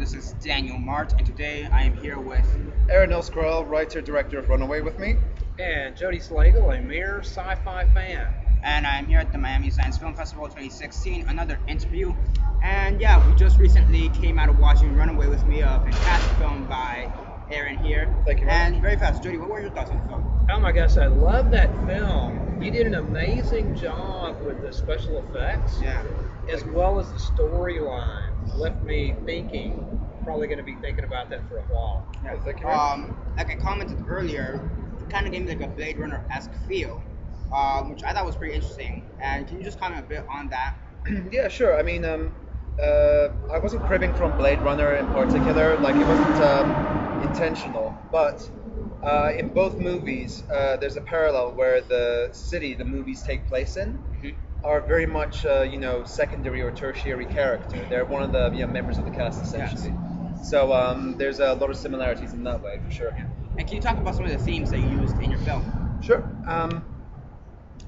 this is Daniel Mart, and today I am here with. Eren Ozkural, writer, director of Runaway with Me. And Jody Slagle, a mere sci-fi fan. And I'm here at the Miami Science Film Festival 2016, another interview. And yeah, we just recently came out of watching Runaway with Me, a fantastic film by Eren here. Thank you very And much. very fast, Jody, what were your thoughts on the film? Oh my gosh, I love that film. You did an amazing job with the special effects, Yeah. as well as the storyline. Left me thinking. Probably going to be thinking about that for a while. Yeah. Thank you very much. Like I commented earlier, it kind of gave me like a Blade Runner-esque feel, which I thought was pretty interesting. And can you just comment a bit on that? Yeah, sure. I mean, I wasn't cribbing from Blade Runner in particular. Like, it wasn't intentional. But in both movies, there's a parallel where the city the movies take place in are very much, secondary or tertiary character. They're one of the members of the cast, essentially. So there's a lot of similarities in that way, for sure. And can you talk about some of the themes that you used in your film? Sure.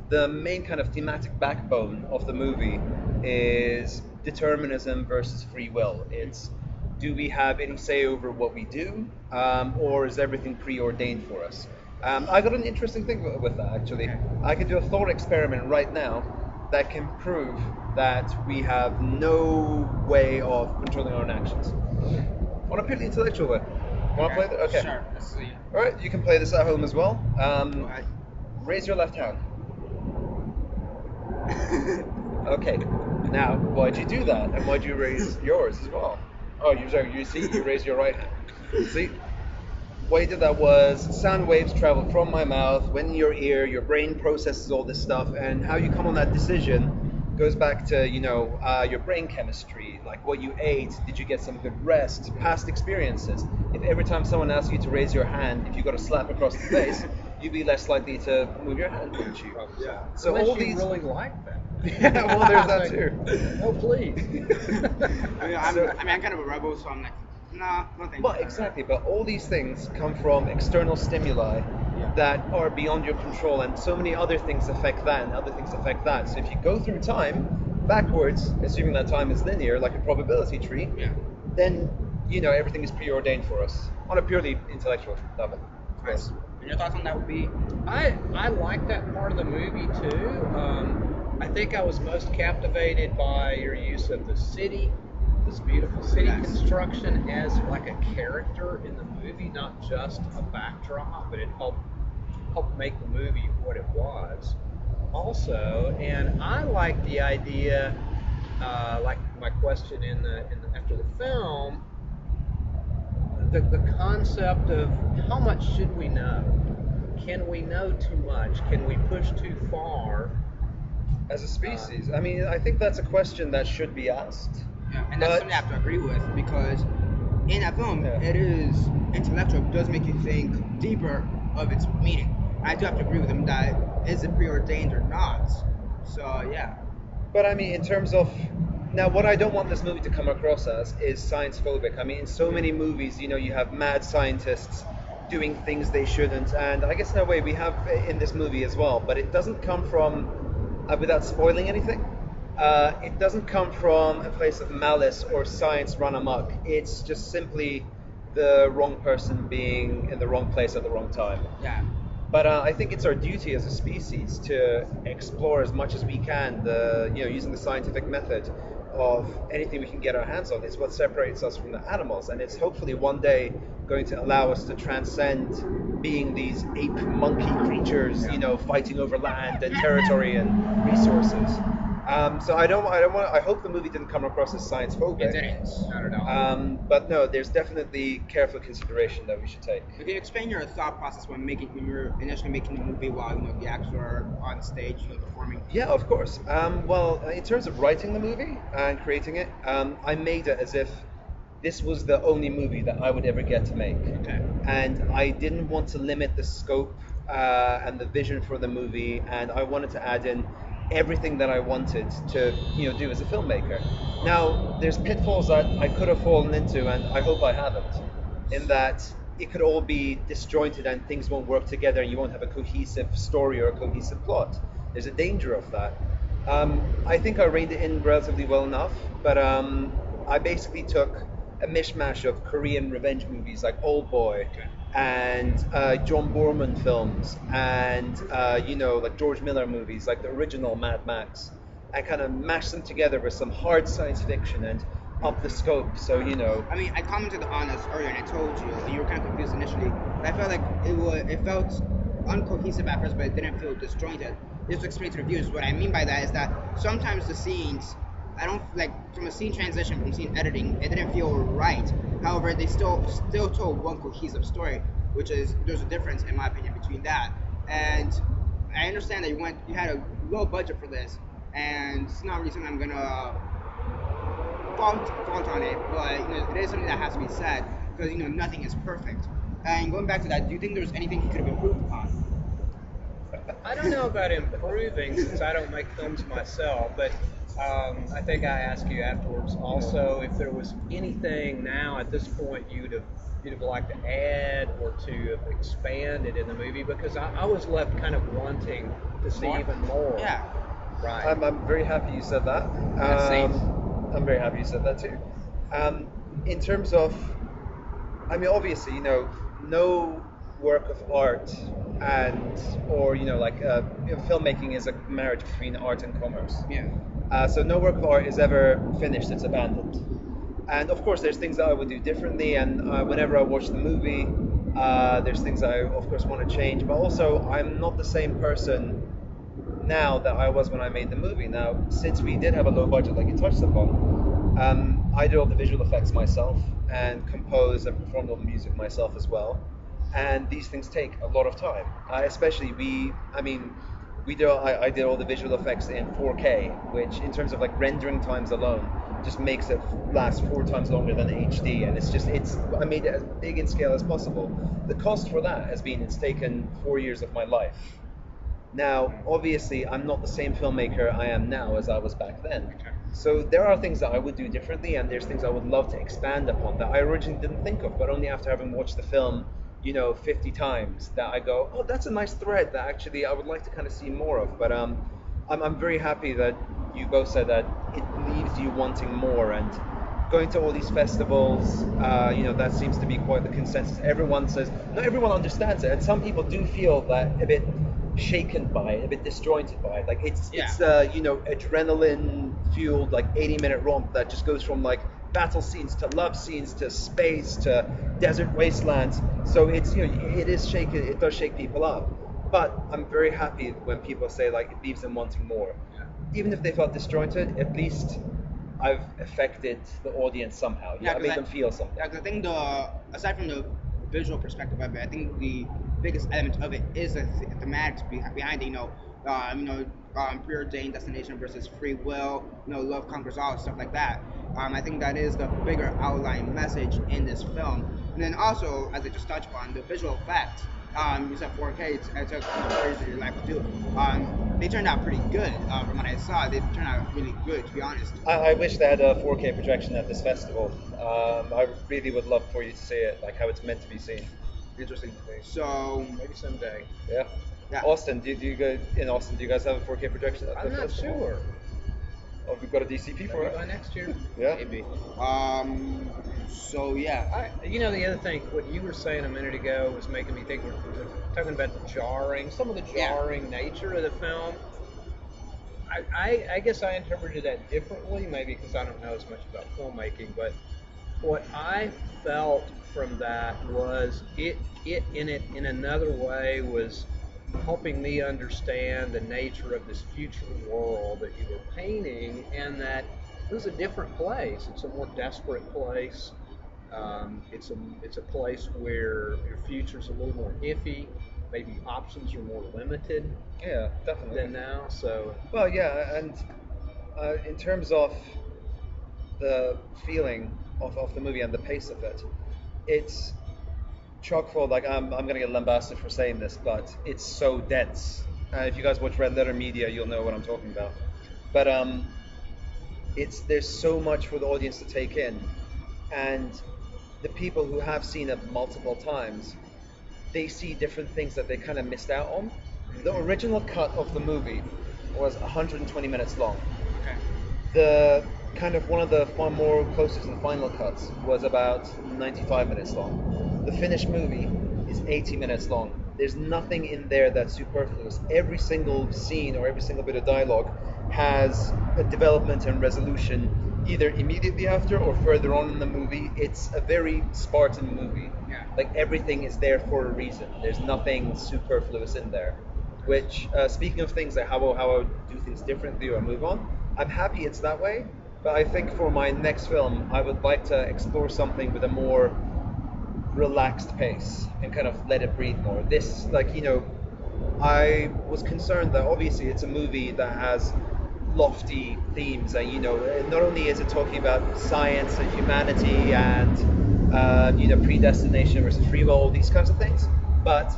The main kind of thematic backbone of the movie is determinism versus free will. It's, do we have any say over what we do, or is everything preordained for us? I got an interesting thing with that, actually. I can do a thought experiment right now that can prove that we have no way of controlling our own actions. On a purely intellectual way. Want to play that? Okay. Sure. Let's see. All right, you can play this at home as well. Go ahead. Raise your left hand. Okay. Now, why'd you do that? And why'd you raise yours as well? Oh, you raised your right hand. See? Why you did that was sound waves travel from my mouth, went in your ear, your brain processes all this stuff, and how you come on that decision goes back to, your brain chemistry, like what you ate, did you get some good rest, past experiences. If every time someone asks you to raise your hand, if you got a slap across the face, you'd be less likely to move your hand, wouldn't you? Yeah. So Unless all you these really like that. Yeah, well, there's that too. Oh, please. I'm kind of a rebel, so I'm like, nah, no thank you. Well, exactly, but all these things come from external stimuli that are beyond your control, and so many other things affect that, and other things affect that. So if you go through time backwards, assuming that time is linear, like a probability tree, then everything is preordained for us on a purely intellectual level. Nice. And your thoughts on that would be? I like that part of the movie too. I think I was most captivated by your use of the city, this beautiful city construction as like a character in the movie, not just a backdrop, but it helped make the movie what it was. Also, and I like the idea, like my question in the after the film, the concept of how much should we know? Can we know too much? Can we push too far? As a species, I mean, I think that's a question that should be asked. Yeah, and that's something I have to agree with, because in that film, it is intellectual. It does make you think deeper of its meaning. I do have to agree with him that is it preordained or not. So yeah. But I mean, in terms of now, what I don't want this movie to come across as is science phobic. I mean, in so many movies, you have mad scientists doing things they shouldn't, and I guess in a way we have in this movie as well. But it doesn't come from, without spoiling anything, it doesn't come from a place of malice or science run amok. It's just simply the wrong person being in the wrong place at the wrong time. Yeah. But I think it's our duty as a species to explore as much as we can, using the scientific method of anything we can get our hands on. It's what separates us from the animals, and it's hopefully one day going to allow us to transcend being these ape monkey creatures, fighting over land and territory and resources. So I hope the movie didn't come across as science phobic. It didn't. Not at all. But no, there's definitely careful consideration that we should take. Can you explain your thought process when you were initially making the movie while the actors are on stage, performing? Yeah, of course. Well, in terms of writing the movie and creating it, I made it as if this was the only movie that I would ever get to make. Okay. And I didn't want to limit the scope and the vision for the movie, and I wanted to add in everything that I wanted to do as a filmmaker. Now, there's pitfalls that I could have fallen into, and I hope I haven't, in that it could all be disjointed and things won't work together and you won't have a cohesive story or a cohesive plot. There's a danger of that. I think I reined it in relatively well enough, but I basically took a mishmash of Korean revenge movies like Old Boy and John Borman films and like George Miller movies like the original Mad Max, and kind of mash them together with some hard science fiction and up the scope. So I mean, I commented on this earlier, and I told you, and you were kind of confused initially. But I felt like it felt uncohesive at first, but it didn't feel disjointed. Just to explain to the viewers, what I mean by that is that sometimes the scenes, I don't like from a scene transition, from scene editing, it didn't feel right. However, they still told one cohesive story, which is there's a difference in my opinion between that. And I understand that you had a low budget for this, and it's not really something I'm gonna fault on it, but it is something that has to be said because nothing is perfect. And going back to that, do you think there's anything he could have improved upon? I don't know about improving since I don't make films myself, but I think I asked you afterwards also if there was anything now at this point you'd have liked to add or to have expanded in the movie, because I was left kind of wanting to see even more. Yeah. Right. I'm very happy you said that. Same. I'm very happy you said that too. In terms of, I mean, obviously, no work of art or filmmaking is a marriage between art and commerce. Yeah. So no work of art is ever finished; it's abandoned. And of course, there's things that I would do differently. And whenever I watch the movie, there's things I, of course, want to change. But also, I'm not the same person now that I was when I made the movie. Now, since we did have a low budget, like you touched upon, I did all the visual effects myself and composed and performed all the music myself as well. And these things take a lot of time. Especially I did all the visual effects in 4K, which in terms of like rendering times alone, just makes it last 4 times longer than HD. And I made it as big in scale as possible. The cost for that has been, it's taken 4 years of my life. Now, obviously, I'm not the same filmmaker I am now as I was back then. So there are things that I would do differently, and there's things I would love to expand upon that I originally didn't think of, but only after having watched the film, 50 times, that I go, oh, that's a nice thread that actually I would like to kind of see more of. But I'm very happy that you both said that it leaves you wanting more, and going to all these festivals, that seems to be quite the consensus. Everyone says, not everyone understands it, and some people do feel that a bit shaken by it, a bit disjointed by it. Like it's adrenaline fueled like 80-minute romp that just goes from like battle scenes to love scenes to space to desert wastelands. So it's it is shaken. It does shake people up. But I'm very happy when people say like it leaves them wanting more. Even if they felt disjointed, at least I've affected the audience somehow. I made them feel something. Yeah, because I think aside from the visual perspective of it, I think the biggest element of it is the thematics behind it. Preordained destination versus free will. Love conquers all, stuff like that. I think that is the bigger outline message in this film. And then also, as I just touched upon, the visual effects. You said 4K. It took 4 years of your life to do. They turned out pretty good. From what I saw, they turned out really good, to be honest. I wish they had a 4K projection at this festival. I really would love for you to see it, like how it's meant to be seen. Interesting. So maybe someday. Yeah. Austin, do you guys have a 4K projection at the festival? I'm not sure. Oh, we've got a DCP for it. By next year. Yeah. Maybe. So yeah. The other thing, what you were saying a minute ago was making me think. We're talking about some of the jarring nature of the film. I guess I interpreted that differently, maybe because I don't know as much about filmmaking, but what I felt from that was it in another way was helping me understand the nature of this future world that you were painting, and that it was a different place. It's a more desperate place. It's a place where your future's a little more iffy. Maybe options are more limited. Yeah, definitely. Than now. So. Well, yeah, and in terms of the feeling of the movie and the pace of it, it's chock full. Like I'm gonna get lambasted for saying this, but it's so dense. If you guys watch Red Letter Media, you'll know what I'm talking about. But there's so much for the audience to take in, and the people who have seen it multiple times, they see different things that they kind of missed out on. The original cut of the movie was 120 minutes long. Okay. The kind of one of the far more closest to the final cuts was about 95 minutes long. The finished movie is 80 minutes long. There's nothing in there that's superfluous. Every single scene or every single bit of dialogue has a development and resolution either immediately after or further on in the movie. It's a very Spartan movie. Yeah. Like everything is there for a reason. There's nothing superfluous in there. Which, speaking of things like how I would do things differently or move on, I'm happy it's that way. But I think for my next film, I would like to explore something with a more relaxed pace and kind of let it breathe more. This, like, I was concerned that obviously it's a movie that has lofty themes, and not only is it talking about science and humanity and predestination versus free will, all these kinds of things, but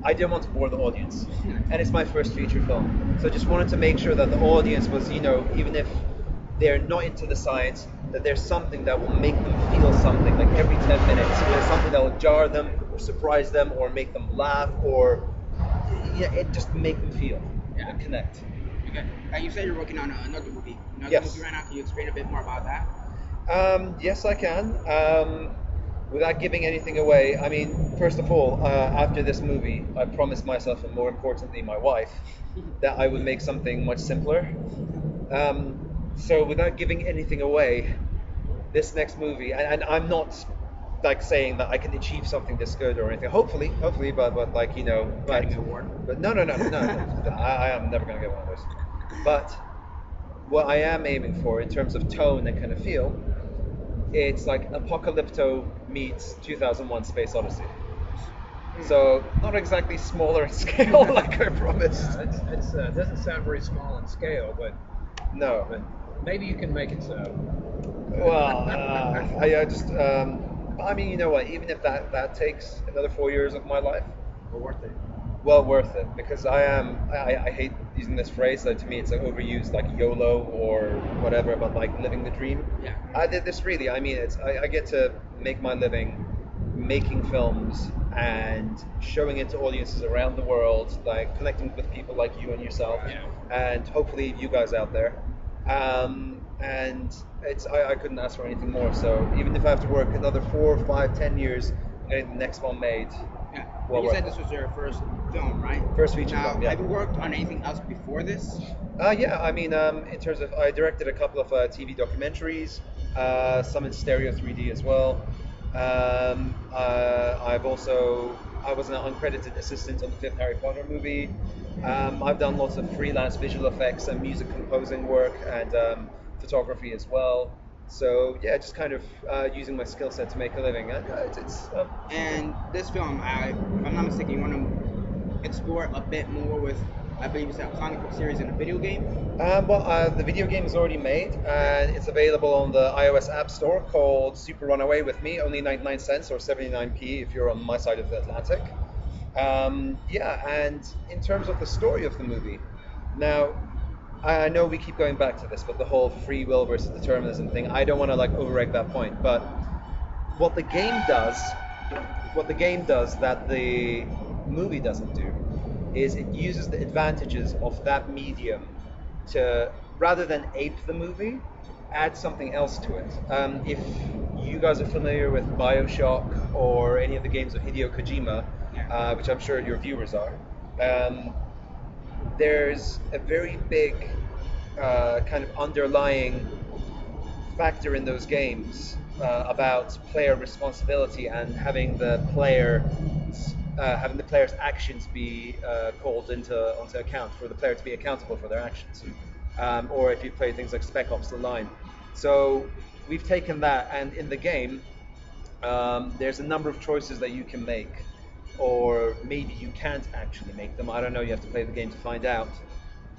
I didn't want to bore the audience, and it's my first feature film, so I just wanted to make sure that the audience was, even if they're not into the science, that there's something that will make them feel something, like every 10 minutes, there's something that will jar them, or surprise them, or make them laugh, or it just make them feel, and connect. Okay. And you said you're working on another movie. Yes. Movie right now. Can you explain a bit more about that? Yes, I can. Without giving anything away, I mean, first of all, after this movie, I promised myself, and more importantly, my wife, that I would make something much simpler. So without giving anything away, this next movie, and I'm not like saying that I can achieve something this good or anything. Hopefully, but like Getting an award. but no. I am never gonna get one of those. But what I am aiming for in terms of tone and kind of feel, it's like Apocalypto meets 2001: Space Odyssey. So not exactly smaller in scale, like I promised. It's doesn't sound very small in scale, but No. maybe you can make it so. Well, I just, I mean, you know what? Even if that takes another 4 years of my life, Well, worth it. well worth it, because I hate using this phrase. Like, to me, it's like overused, like YOLO or whatever, but like living the dream. Yeah. I did this really. I mean, I get to make my living making films and showing it to audiences around the world, like connecting with people like you and yourself, and hopefully you guys out there. And I couldn't ask for anything more. So even if I have to work another 4, 5, 10 years getting the next one made, Yeah. well, You said worth this was your first film, right? First feature now, film, yeah. Have you worked on anything else before this? Yeah, I mean, in terms of, I directed a couple of TV documentaries, some in stereo 3D as well. I was an uncredited assistant on the fifth Harry Potter movie. I've done lots of freelance visual effects and music composing work and photography as well. So yeah, just kind of using my skill set to make a living. And And this film, if I'm not mistaken, you want to explore a bit more with, I believe it's a comic book series and a video game. The video game is already made and it's available on the iOS App Store called Super Runaway with Me, only 99 cents or 79p if you're on my side of the Atlantic. And in terms of the story of the movie, now I know we keep going back to this, but the whole free will versus determinism thing, I don't want to like overrate that point, but what the game does that the movie doesn't do is it uses the advantages of that medium to, rather than ape the movie, add something else to it. If you guys are familiar with BioShock or any of the games of Hideo Kojima, which I'm sure your viewers are, there's a very big kind of underlying factor in those games about player responsibility and having the player's actions be called onto account, for the player to be accountable for their actions. Or if you play things like Spec Ops: The Line. So we've taken that, and in the game, there's a number of choices that you can make, or maybe you can't actually make them. I don't know. You have to play the game to find out.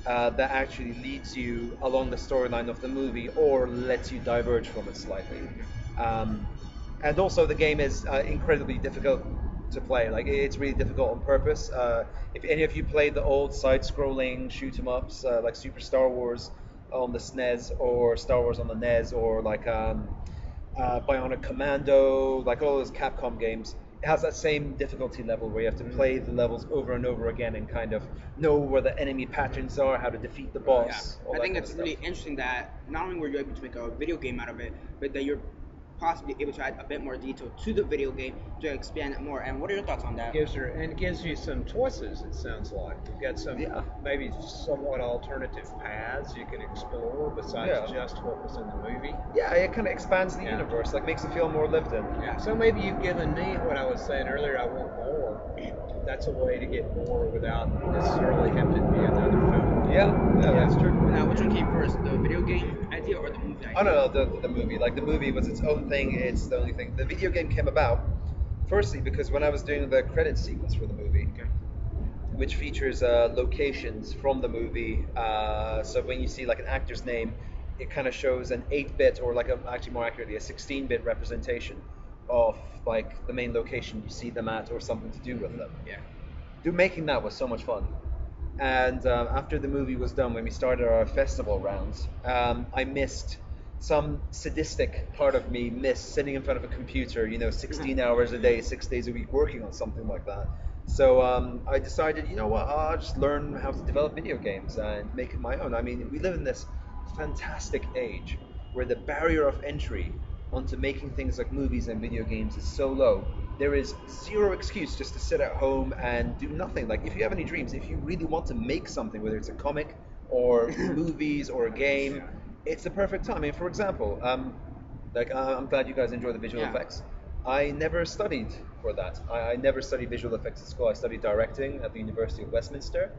That actually leads you along the storyline of the movie, or lets you diverge from it slightly. And also, the game is incredibly difficult to play. Like, it's really difficult on purpose. If any of you played the old side-scrolling shoot 'em ups, like Super Star Wars on the SNES, or Star Wars on the NES, or like Bionic Commando, like all those Capcom games, it has that same difficulty level where you have to play the levels over and over again and kind of know where the enemy patterns are, how to defeat the Yeah, boss. All I that think kind it's of really stuff. interesting that not only were you able to make a video game out of it, but that you're possibly able to add a bit more detail to the video game to expand it more. And what are your thoughts on that? Gives you some choices. It sounds like you've got some Yeah. maybe somewhat alternative paths you can explore besides Yeah. just what was in the movie. Yeah, it kind of expands the Yeah. universe, like makes it feel more lived in. Yeah. So maybe you've given me what I was saying earlier. I want more. That's a way to get more without necessarily having to be another film. Yeah, that's true. Now, which one came first, the video game idea or the movie idea? Oh no, the movie. Like the movie was its own thing. It's the only thing. The video game came about, firstly because when I was doing the credit sequence for the movie, which features locations from the movie. So when you see like an actor's name, it kind of shows an 8-bit or like actually more accurately a 16-bit representation of like the main location you see them at or something to do with them. Yeah. Making that was so much fun. And after the movie was done, when we started our festival rounds, I missed some sadistic part of me missed sitting in front of a computer, 16 hours a day, 6 days a week, working on something like that. So I decided, you know what, I'll just learn how to develop video games and make it my own. I mean, we live in this fantastic age where the barrier of entry onto making things like movies and video games is so low. There is zero excuse just to sit at home and do nothing. Like, if you have any dreams, if you really want to make something, whether it's a comic or movies or a game, it's the perfect time. I mean, for example, I'm glad you guys enjoy the visual effects. I never studied for that. I never studied visual effects at school. I studied directing at the University of Westminster,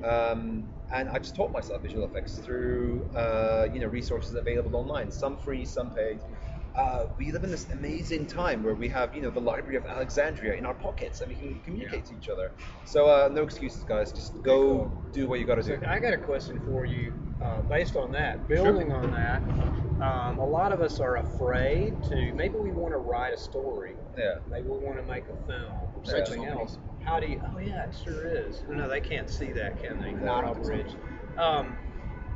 and I just taught myself visual effects through resources available online, some free, some paid. We live in this amazing time where we have the Library of Alexandria in our pockets and we can communicate to each other. So no excuses, guys. Just go do what you got to do. So I got a question for you based on that, building on that. A lot of us are afraid to, maybe we want to write a story. Yeah. Maybe we want to make a film or something else. How do you, oh yeah, it sure is. No, they can't see that, can they? Not Bridge.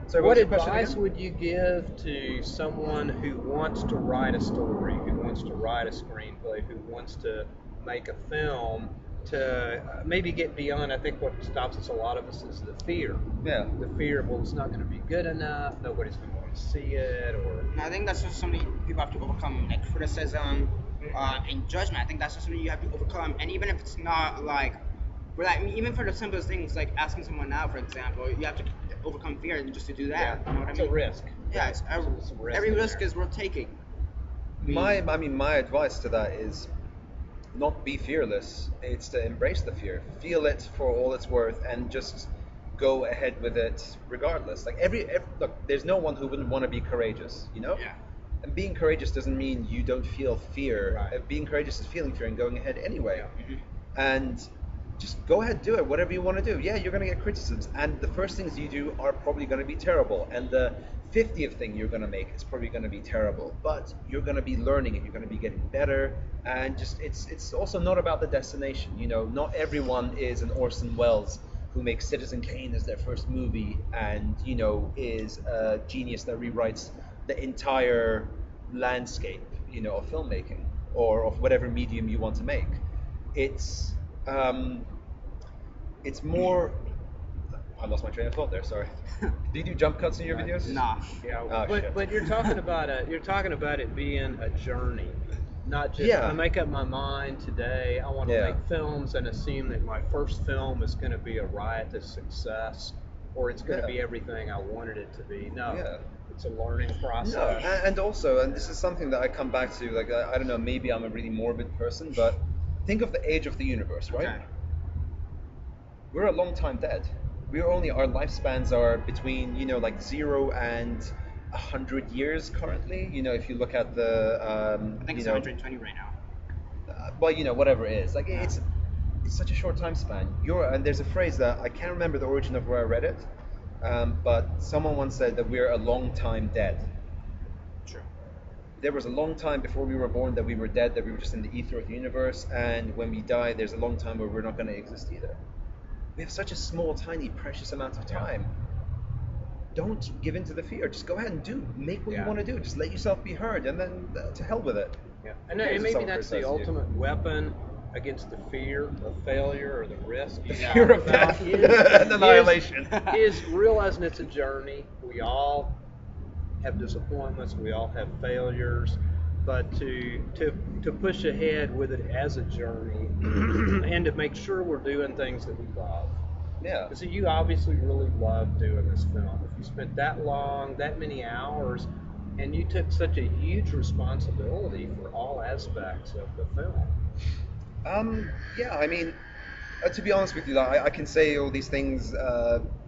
So what what's your question advice again? would you give to someone who wants to write a story, who wants to write a screenplay, who wants to make a film, to maybe get beyond? I think what stops us, a lot of us, is the fear. Yeah. The fear of, well, it's not going to be good enough, nobody's going to want to see it, or... And I think that's just something people have to overcome, like criticism and judgment. I think that's just something you have to overcome. And even if it's not like, even for the simplest things, like asking someone out, for example, you have to overcome fear just to do that. Yeah, You know what it's I mean? a risk. Yeah, It's a risk every in risk there. is worth taking. My advice to that is not be fearless. It's to embrace the fear, feel it for all it's worth, and just go ahead with it regardless. Like every look, there's no one who wouldn't want to be courageous, Yeah. And being courageous doesn't mean you don't feel fear. Right. Being courageous is feeling fear and going ahead anyway. Yeah. And just go ahead, do it, whatever you want to do. Yeah, you're going to get criticisms, and the first things you do are probably going to be terrible, and the 50th thing you're going to make is probably going to be terrible, but you're going to be learning and you're going to be getting better. And just it's also not about the destination. Not everyone is an Orson Welles who makes Citizen Kane as their first movie and is a genius that rewrites the entire landscape of filmmaking or of whatever medium you want to make. It's more. I lost my train of thought there. Sorry. Do you do jump cuts in your videos? Nah. Yeah, Oh, shit. but you're talking about it being a journey, not just I make up my mind today. I want to make films and assume that my first film is going to be a riotous success, or it's going to be everything I wanted it to be. No, it's a learning process. No, and also, and this is something that I come back to. Like I don't know, maybe I'm a really morbid person, but think of the age of the universe, right? Okay. We're a long time dead. Our lifespans are between, like 0 and 100 years currently. If you look at the, I think it's 120 right now. Well, whatever it is, like it's such a short time span. And there's a phrase that I can't remember the origin of where I read it, but someone once said that we're a long time dead. True. There was a long time before we were born that we were dead, that we were just in the ether of the universe, and when we die, there's a long time where we're not going to exist either. We have such a small, tiny, precious amount of time. Don't give in to the fear. Just go ahead and make what you want to do. Just let yourself be heard, and then to hell with it. Yeah, and maybe that's the ultimate weapon against the fear of failure or the risk you The talk fear of about death and annihilation. is realizing it's a journey. We all have disappointments. We all have failures, but to push ahead with it as a journey and to make sure we're doing things that we love. Yeah. So you obviously really love doing this film. If you spent that long, that many hours, and you took such a huge responsibility for all aspects of the film. Yeah, I mean, to be honest with you, I can say all these things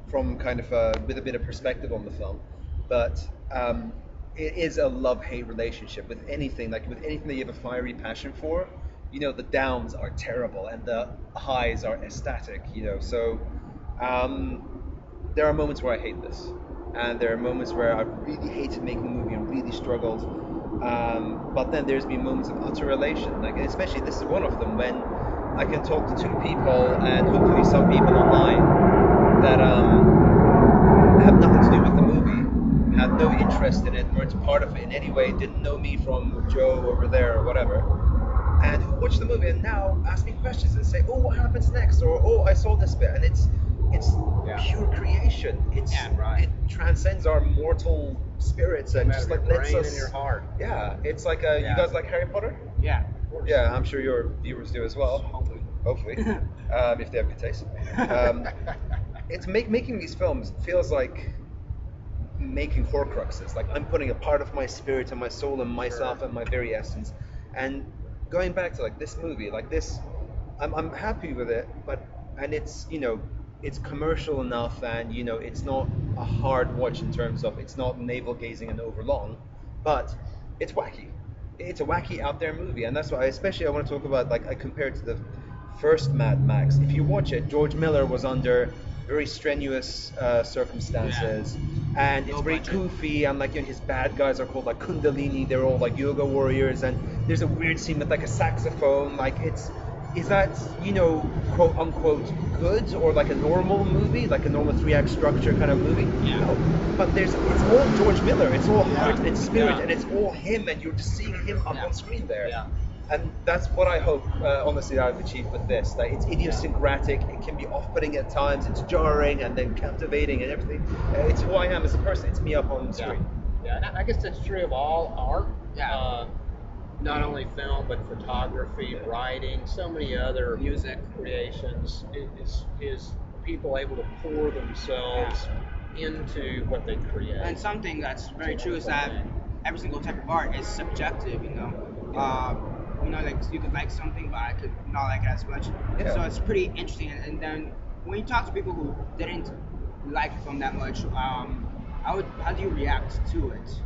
from kind of with a bit of perspective on the film, but it is a love-hate relationship with anything, like with anything that you have a fiery passion for. You know, the downs are terrible and the highs are ecstatic. You know, so there are moments where I hate this, and there are moments where I really hated making a movie and really struggled. But then there's been moments of utter elation, like especially this is one of them when I can talk to two people and hopefully some people online that have nothing to do with the movie, had no interest in it, weren't part of it in any way, didn't know me from Joe over there or whatever, and who watch the movie and now ask me questions and say, "Oh, what happens next?" or "Oh, I saw this bit," and it's pure creation. It transcends our mortal spirits and just like lets us. In your heart. Yeah, it's like you guys like Harry Potter? Yeah. Yeah, I'm sure your viewers do as well. Hopefully, if they have good taste. It's making these films feels like making Horcruxes. Like I'm putting a part of my spirit and my soul and myself and my very essence. And going back to like this movie, like this, I'm happy with it, and it's it's commercial enough, and it's not a hard watch in terms of it's not navel gazing and overlong, but it's wacky. It's a wacky out there movie, and that's why I want to talk about, like, I compare it to the first Mad Max. If you watch it, George Miller was under very strenuous circumstances, and it's very goofy, and like his bad guys are called like Kundalini. They're all like yoga warriors, and there's a weird scene with like a saxophone. Like is that quote unquote good, or like a normal movie, like a normal 3-act structure kind of movie? Yeah. No, but it's all George Miller. It's all heart and spirit, and it's all him, and you're just seeing him up on screen there. Yeah. And that's what I hope, honestly, I've achieved with this. That it's idiosyncratic, it can be off-putting at times, it's jarring and then captivating and everything. It's who I am as a person. It's me up on screen. Yeah, and I guess that's true of all art. Yeah. Not only film, but photography, writing, so many other music creations. Is people able to pour themselves into what they create? And something that's very true is that every single type of art is subjective. Like you could like something, but I could not like it as much. Yeah. So it's pretty interesting. And then when you talk to people who didn't like the film that much, how do you react to it?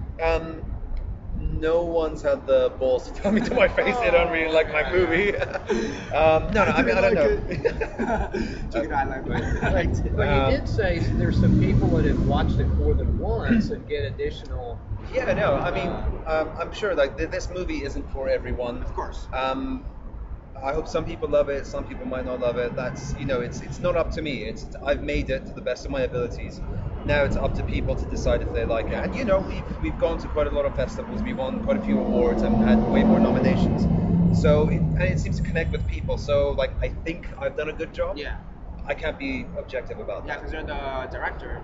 No one's had the balls to tell me to my face they don't really like my movie. I mean, I don't know. But you did say there's some people that have watched it more than once and get additional. Yeah, no, I mean, I'm sure like this movie isn't for everyone. Of course. I hope some people love it, some people might not love it. That's it's not up to me. I've made it to the best of my abilities. Now it's up to people to decide if they like it. And we've gone to quite a lot of festivals. We won quite a few awards and had way more nominations. So it seems to connect with people. So like I think I've done a good job. Yeah. I can't be objective about Yeah, that. because you're the director,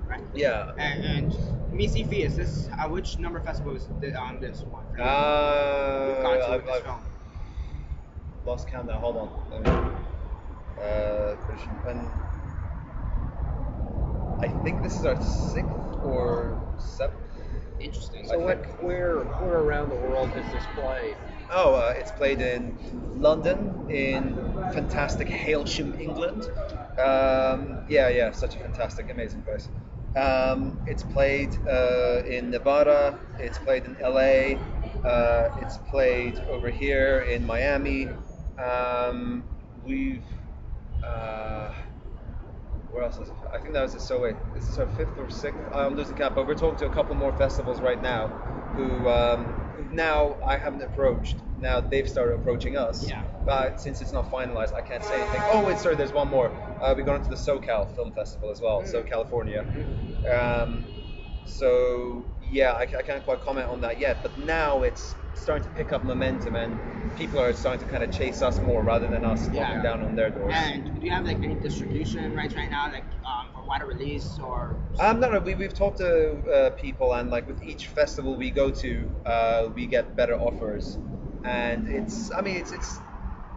right? Yeah. And Missy Fee, is this which number of festivals on this one? You've I've gone to with this film. lost count now. Hold on. And I think this is our 6th or 7th. Interesting. So where around the world has this played? Oh, it's played in London, in fantastic Hailsham, England. Such a fantastic, amazing place. It's played in Nevada. It's played in LA. It's played over here in Miami. Where else is it? I think that was it. So wait, this is our 5th or 6th. I'm losing count, but we're talking to a couple more festivals right now who now I haven't approached. Now they've started approaching us. Yeah. But since it's not finalized, I can't say anything. Oh wait, sorry, there's one more. We're going to the SoCal Film Festival as well, so California. So yeah, I can't quite comment on that yet, but now it's starting to pick up momentum, and people are starting to kind of chase us more rather than us knocking down on their doors. And do you have like any distribution rights right now, like for wider release or? No, we've talked to people, and like with each festival we go to, we get better offers, and it's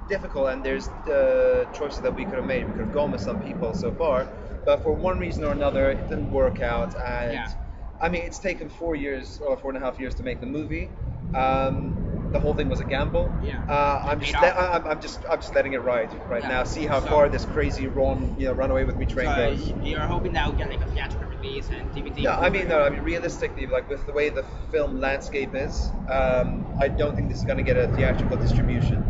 difficult, and there's choices that we could have made. We could have gone with some people so far, but for one reason or another, it didn't work out, and Yeah. it's taken 4 years or 4.5 years to make the movie. The whole thing was a gamble. Yeah. I'm It just paid le- off. I'm just letting it ride right Yeah. now. See how So- far this crazy runaway with me train So goes. you're hoping that will get like a theatrical release and DVD. No, no, realistically, like with the way the film landscape is, I don't think this is going to get a theatrical distribution.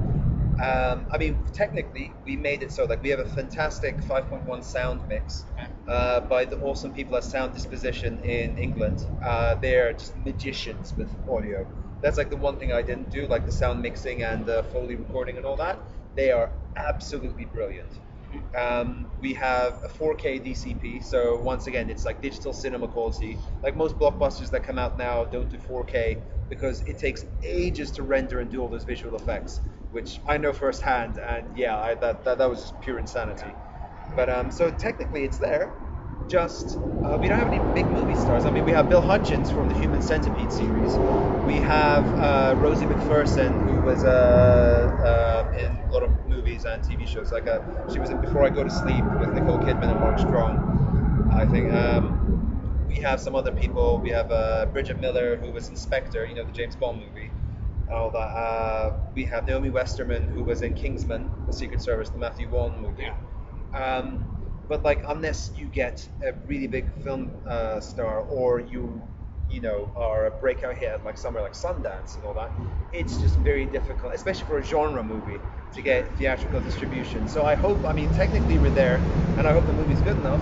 Technically, we made it so like we have a fantastic 5.1 sound mix by the awesome people at Sound Disposition in England. They're just magicians with audio. That's like the one thing I didn't do, like the sound mixing and the Foley recording and all that. They are absolutely brilliant. We have a 4K DCP, so once again, it's like digital cinema quality. Like most blockbusters that come out now don't do 4K because it takes ages to render and do all those visual effects, which I know firsthand. And yeah, that was just pure insanity. But so technically, it's there. Just we don't have any big movie stars. We have Bill Hutchins from the Human Centipede series. We have Rosie McPherson, who was in a lot of movies and TV shows. Like she was in Before I Go to Sleep with Nicole Kidman and Mark Strong. I think we have some other people. We have Bridget Miller, who was in Spectre, the James Bond movie, and all that. We have Naomi Westerman, who was in Kingsman, the Secret Service, the Matthew Vaughn movie. But like, unless you get a really big film star, or you are a breakout hit like somewhere like Sundance and all that, it's just very difficult, especially for a genre movie, to get theatrical distribution. So I hope, technically we're there, and I hope the movie's good enough,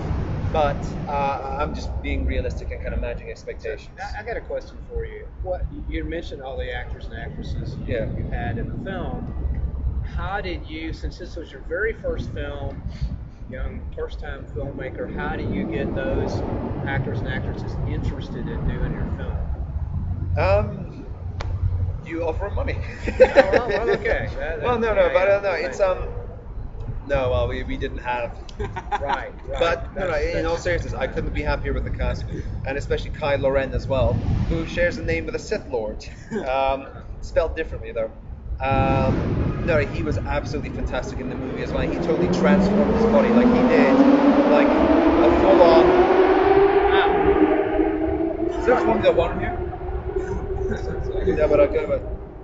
but I'm just being realistic and kind of managing expectations. I got a question for you. What you mentioned all the actors and actresses you had in the film. How did you, since this was your very first film, young first-time filmmaker, how do you get those actors and actresses interested in doing your film? You offer money. Well, okay. We didn't have. Right. But in all seriousness, I couldn't be happier with the cast, and especially Kai Loren as well, who shares the name with a Sith Lord, spelled differently though. He was absolutely fantastic in the movie as well. He totally transformed his body, like he did, like a full-on. Is there Formula One here? Yeah, but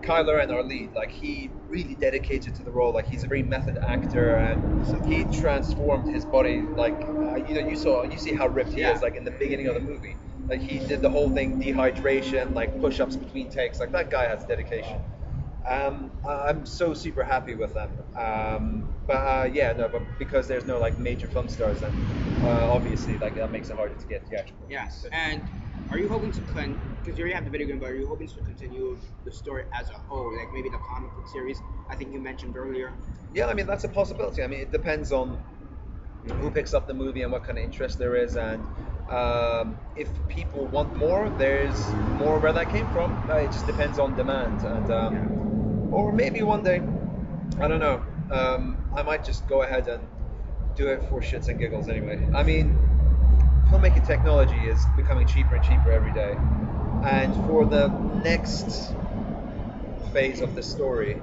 Kai Loren, our lead, like he really dedicated to the role. Like he's a very method actor, and he transformed his body. Like you see how ripped he is. Like in the beginning of the movie, like he did the whole thing, dehydration, like push-ups between takes. Like that guy has dedication. I'm so super happy with them. But because there's no like major film stars, then obviously like that makes it harder to get theatrical. Yes. And are you hoping to because you already have the video game, but are you hoping to continue the story as a whole, like maybe the comic book series I think you mentioned earlier? Yeah, that's a possibility. It depends on who picks up the movie and what kind of interest there is, and if people want more, there's more where that came from. It just depends on demand, and or maybe one day, I don't know, I might just go ahead and do it for shits and giggles anyway. Filmmaking technology is becoming cheaper and cheaper every day, and for the next phase of the story,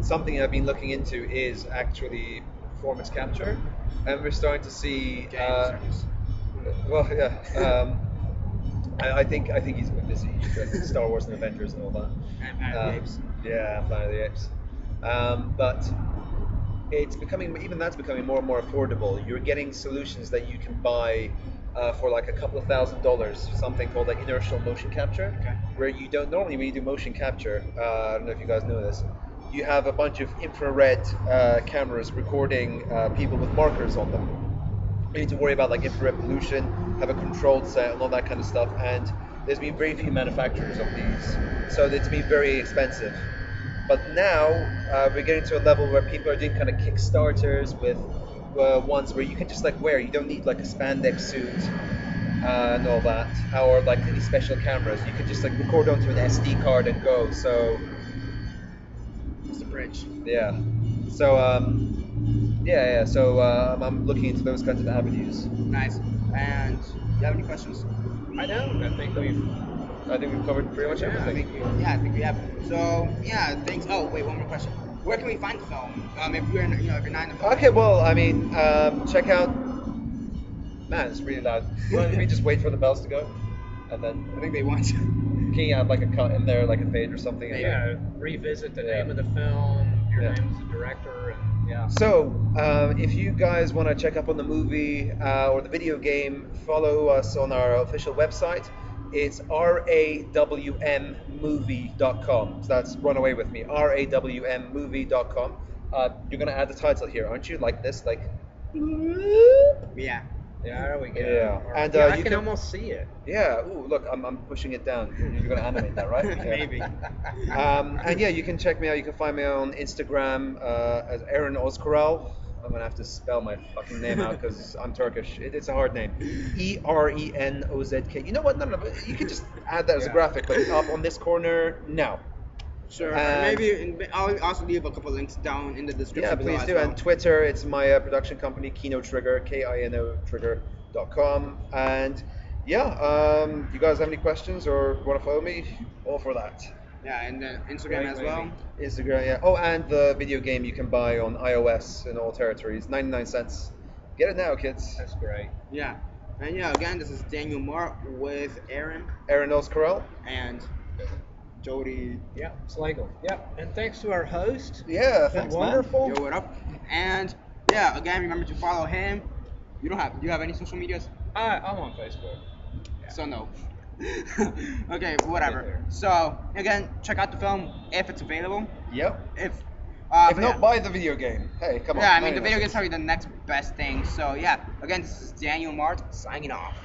something I've been looking into is actually performance capture, and we're starting to see. I think he's a bit busy with Star Wars and Avengers and all that. And Planet of the Apes. Yeah, Planet of the Apes. But it's becoming more and more affordable. You're getting solutions that you can buy for like a couple of $1,000s, something called like inertial motion capture, where you don't normally, when you do motion capture, I don't know if you guys know this, you have a bunch of infrared cameras recording people with markers on them. You need to worry about like infrared pollution, have a controlled set and all that kind of stuff, and there's been very few manufacturers of these, so it's been very expensive. But now we're getting to a level where people are doing kind of Kickstarters with ones where you can just like wear. You don't need like a spandex suit. and all that, or like any special cameras. You could just like record onto an SD card and go. So It's the bridge. yeah. So yeah. So I'm looking into those kinds of avenues. Nice. And do you have any questions? I don't. I think we've. I think we've covered pretty much Yeah, everything. I think we have. So yeah, thanks. Oh wait, one more question. Where can we find the film? If you're if you're not in the film. Okay, well, I mean, check out. Man, it's really loud. Can we just wait for the bells to go, and then I think they want. can you add like a cut in there, like a fade or something? and then- Yeah, revisit the name of the film, your Yeah. name as the director, and yeah. So, if you guys want to check up on the movie or the video game, follow us on our official website. It's rawmmovie.com. So that's run away with me. rawmmovie.com. You're gonna add the title here, aren't you? Like this, like. Yeah. Yeah, there we go. Yeah. All right. And, Yeah, I you can can- almost see it. Yeah. Ooh, look, I'm pushing it down. You're gonna animate that, right? Yeah. Maybe. And yeah, you can check me out. You can find me on Instagram as Eren Ozkural. I'm gonna have to spell my fucking name out because I'm Turkish. It's a hard name. ERENOZK. You know what? No. You can just add that as a Yeah. graphic, but up on this corner, no. Sure. And- Maybe I'll also leave a couple links down in the description. Yeah, below please as do. well. And Twitter, it's my production company, Kino Trigger, KINO-Trigger.com. And yeah, you guys have any questions or want to follow me? All for that. Yeah, and then Instagram Right, as well. maybe. Instagram, yeah. Oh, and the video game you can buy on iOS in all territories, 99 cents. Get it now, kids. That's great. Yeah. And yeah, again, this is Daniel Mart with Eren Eren Ozkural. and Jody. Yeah, Slagle. Yeah, and thanks to our host. Yeah, Been thanks, man. wonderful. Yo, what up? And yeah, again, remember to follow him. Do you have any social medias? I'm on Facebook. So no. Okay, whatever. there. So again, check out the film if it's available. Yep. If If but not, yeah. buy the video game. Hey, come on. Yeah, I mean the 99 video cents. game's probably the next best thing. So yeah, again, this is Daniel Mart signing off.